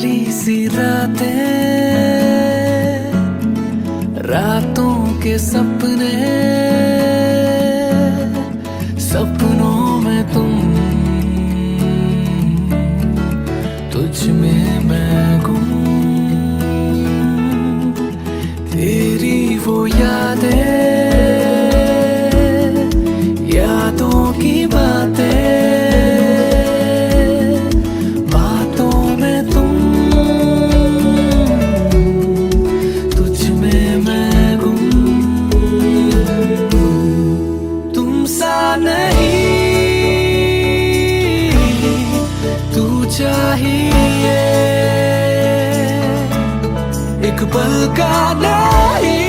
प्यारी सी रातें, रातों के सपने, सपनों में तुम, तुझ में मैं गुम। तेरी वो यादें, यादों की बातें, बातों में तुम, तुझ में मैं गुम। तुम सा नहीं, तू चाहिए, एक पल का नहीं,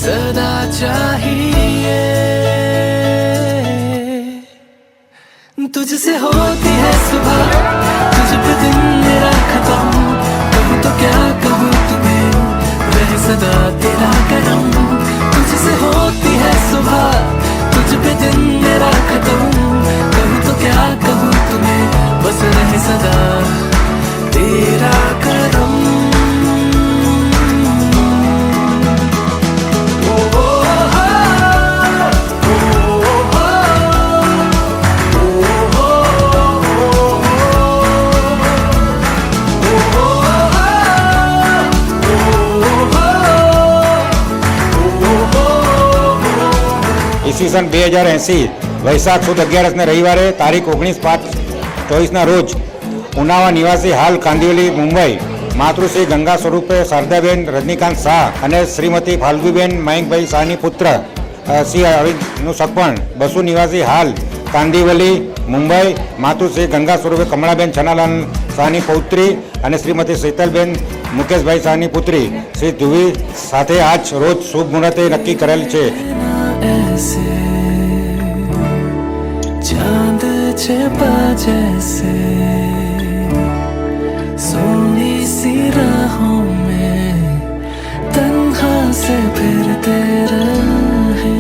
सदा चाहिए। तुझसे होती है सुबह, तुझ पे दिन मेरा खत्म। कहूँ तो क्या कहूँ तुम्हें, रहे सदा तेरा करम। तुझसे होती है सुबह, तुझ पे दिन मेरा खत्म। कहूँ तो क्या कहूँ तुम्हें, बस रहे सदा तेरा करम। ઈસવીસન 2080 વૈશાખ સુદ 11 ને રવિવારે તારીખ 19/5/24 રોજ ઉનાવા નિવાસી હાલ કાંદિવલી મુંબઈ માતૃશ્રી ગંગા સ્વરૂપે શારદાબેન રજનીકાંત શાહ અને શ્રીમતી ફાલ્ગુબેન મયંકભાઈ શાહની પુત્ર શ્રી અરવિંદનું સગપણ બસુ નિવાસી હાલ કાંદિવલી મુંબઈ માતૃશ્રી ગંગા સ્વરૂપે કમળાબેન છનાલાલ શાહની પૌત્રી અને શ્રીમતી શીતલબેન મુકેશભાઈ શાહની પુત્રી શ્રી ધ્રુવી સાથે આજ રોજ શુભ મુહૂર્તે નક્કી કરેલ છે। ऐसे चांद छिपा जैसे, सोनी सी राहों में तन्हा से फिरते रहे।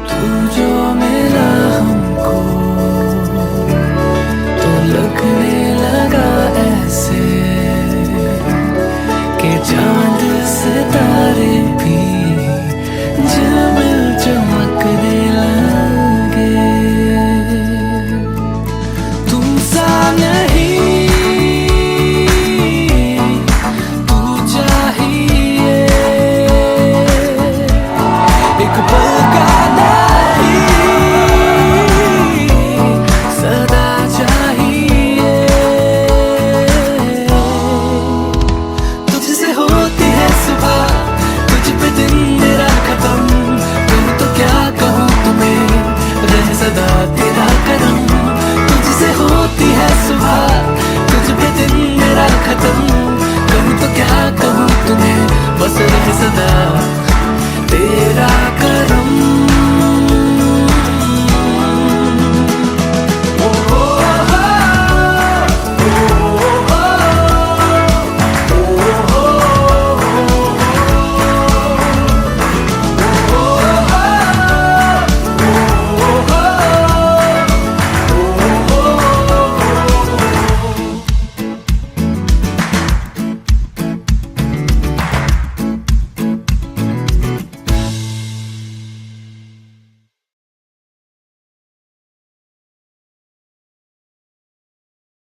तू जो मिला हमको तो लगने लगा ऐसे कि चांद सितारे भी चमकने लगे। तुम सा नहीं, तू चाहिए, एक पल का नहीं, सदा चाहिए। तुझसे होती है सुबह, तुझ पे दिन मेरा खत्म। कहूँ तो क्या कहूँ तुम्हें, रहे सदा तेरा करम। तुझसे होती है सुबह, तुझ पे दिन मेरा खत्म। कहूँ तो क्या कहूँ तुम्हें, बस रहे सदा